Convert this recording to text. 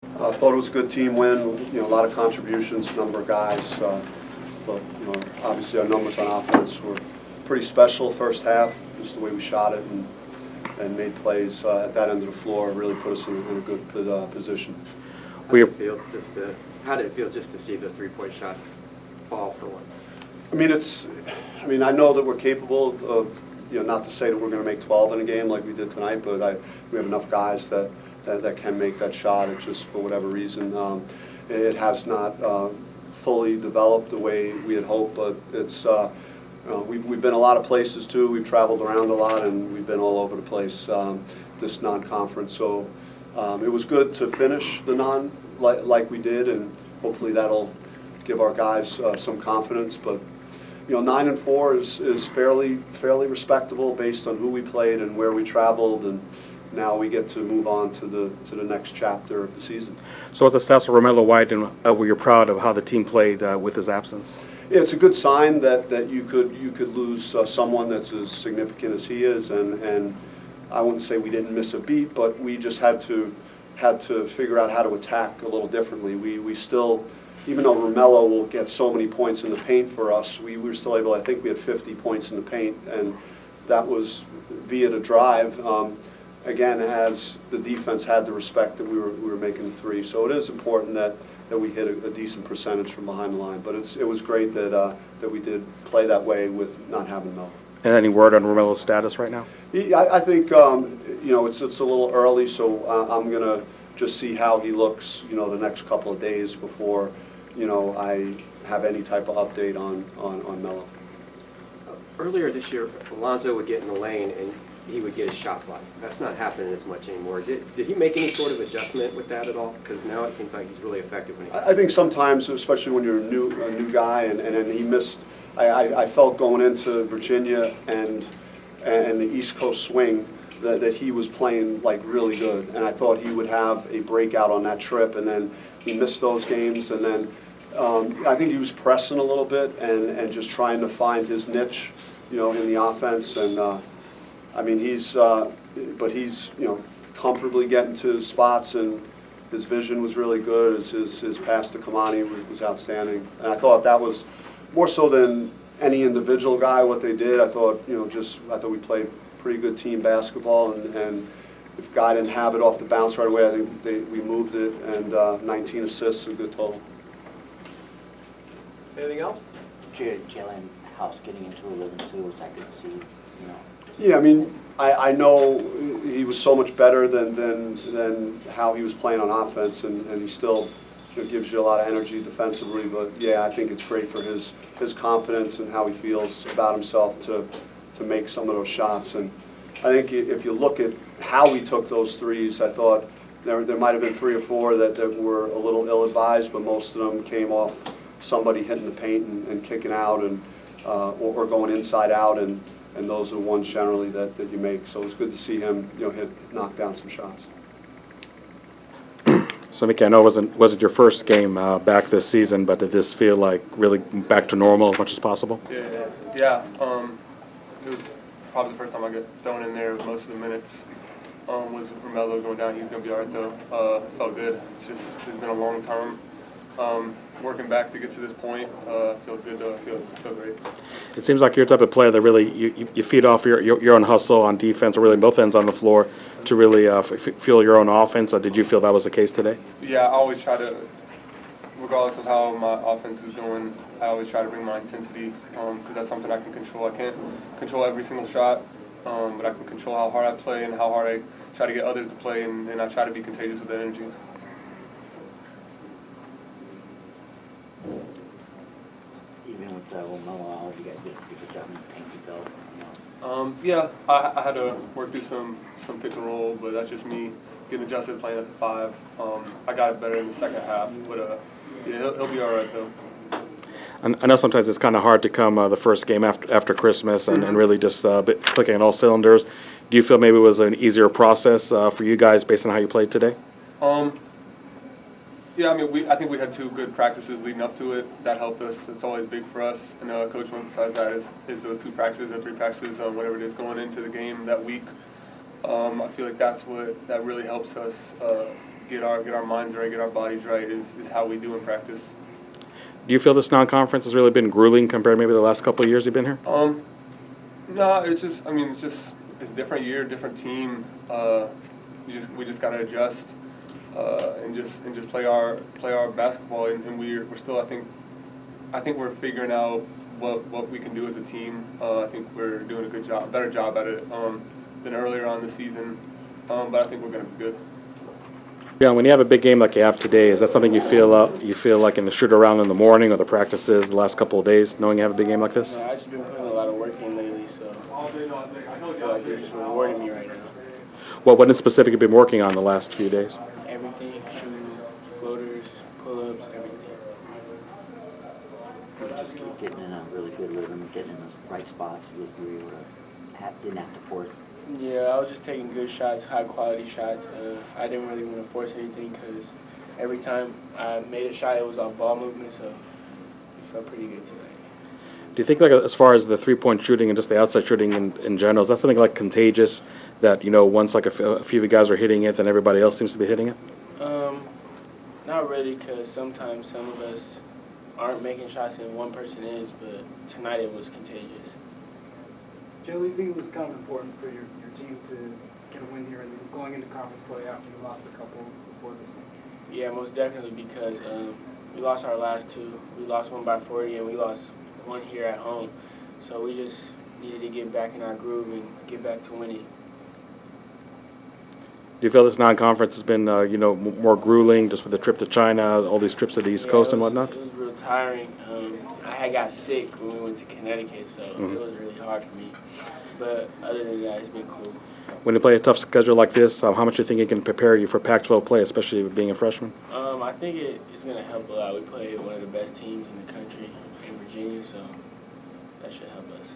I thought it was a good team win. A lot of contributions, number of guys. But obviously our numbers on offense were pretty special first half. Just the way we shot it and made plays at that end of the floor really put us in a good position. How did it feel just to see the three-point shots fall for once? I know that we're capable of, not to say that we're going to make 12 in a game like we did tonight, but we have enough guys that can make that shot. It just, for whatever reason, it has not fully developed the way we had hoped, but it's we've been a lot of places too. We've traveled around a lot, and we've been all over the place this non-conference. So it was good to finish the non like we did, and hopefully that'll give our guys some confidence. But 9-4 is fairly respectable based on who we played and where we traveled, and now we get to move on to the next chapter of the season. So with the stats of Romello White, and were you proud of how the team played with his absence? Yeah, it's a good sign that you could lose someone that's as significant as he is, and I wouldn't say we didn't miss a beat, but we just had to figure out how to attack a little differently. We still, even though Romello will get so many points in the paint for us, we were still able, I think we had 50 points in the paint, and that was via the drive. Again, as the defense had the respect that we were making the three. So it is important that we hit a decent percentage from behind the line. But it was great that we did play that way with not having Mel. And any word on Romello's status right now? I think it's a little early, so I'm gonna just see how he looks the next couple of days before I have any type of update on Melo. Earlier this year, Alonzo would get in the lane and he would get his shot blocked. That's not happening as much anymore. Did he make any sort of adjustment with that at all? Because now it seems like he's really effective when he gets I think sometimes, especially when you're a new guy, and he missed. I felt going into Virginia and the East Coast swing that he was playing like really good, and I thought he would have a breakout on that trip, and then he missed those games, and then I think he was pressing a little bit and just trying to find his niche, in the offense, and he's comfortably getting to his spots, and his vision was really good. His pass to Kamani was outstanding, and I thought that was more so than any individual guy what they did. I thought I thought we played pretty good team basketball, and if Guy didn't have it off the bounce right away, I think we moved it, and 19 assists, a good total. Anything else? Jaelen House getting into a rhythm too, which I could see, Yeah, I know he was so much better than how he was playing on offense, and he still gives you a lot of energy defensively. But yeah, I think it's great for his confidence and how he feels about himself to make some of those shots. And I think if you look at how he took those threes, I thought there might have been 3 or 4 that were a little ill-advised, but most of them came off somebody hitting the paint and kicking out, and or going inside out, and those are the ones generally that you make. So it was good to see him knock down some shots. So Mickey, I know it wasn't your first game back this season, but did this feel like really back to normal as much as possible? Yeah. It was probably the first time I got thrown in there with most of the minutes. With Romello going down, he's going to be all right though. Felt good. It's been a long time. Working back to get to this point, feel good though. Feel great. It seems like you're the type of player that really you feed off your own hustle on defense, or really both ends on the floor, to really fuel your own offense. Did you feel that was the case today? Yeah, I always try to, regardless of how my offense is going, I always try to bring my intensity, because that's something I can control. I can't control every single shot, but I can control how hard I play and how hard I try to get others to play, and I try to be contagious with that energy. even with Romello out, you guys did a pretty good job in the paint, you felt. Yeah, I had to work through some pick and roll, but that's just me getting adjusted playing at the 5. I got it better in the second half, but yeah, he'll be all right though. I know sometimes it's kind of hard to come the first game after Christmas and really just clicking on all cylinders. Do you feel maybe it was an easier process for you guys based on how you played today? Yeah, I think we had 2 good practices leading up to it. That helped us. It's always big for us. And Coach emphasized that is those 2 practices or 3 practices, whatever it is, going into the game that week. I feel like that really helps us get our minds right, get our bodies right is how we do in practice. Do you feel this non-conference has really been grueling compared to maybe the last couple of years you've been here? No, it's just, I mean, it's a different year, different team. We just gotta adjust and just play our basketball, and we're still, I think we're figuring out what we can do as a team. I think we're doing a better job at it than earlier on the season, but I think we're gonna be good. Yeah, when you have a big game like you have today, is that something you feel like in the shoot around in the morning or the practices the last couple of days, knowing you have a big game like this? No, I've just been putting a lot of work in lately, so I feel like they're just rewarding me right now. What in specific have you been working on the last few days? Everything, shooting, floaters, pull-ups, everything. Just keep getting in a really good rhythm, getting in those right spots. You were able to didn't have to force. Yeah, I was just taking good shots, high-quality shots. I didn't really want to force anything because every time I made a shot, it was off ball movement, so it felt pretty good tonight. Do you think, like, as far as the three-point shooting and just the outside shooting in general, is that something like contagious that, once like a few of you guys are hitting it, then everybody else seems to be hitting it? Not really, because sometimes some of us aren't making shots and one person is, but tonight it was contagious. Jaelen, you think it was kind of important for your team to get a win here and going into conference play after you lost a couple before this one? Yeah, most definitely, because we lost our last two. We lost one by 40 and we lost one here at home. So we just needed to get back in our groove and get back to winning. Do you feel this non-conference has been, more grueling just with the trip to China, all these trips to the East Coast and whatnot? It was real tiring. I had got sick when we went to Connecticut, so it was really hard for me. But other than that, it's been cool. When you play a tough schedule like this, how much do you think it can prepare you for Pac-12 play, especially being a freshman? I think it's going to help a lot. We play one of the best teams in the country in Virginia, so that should help us.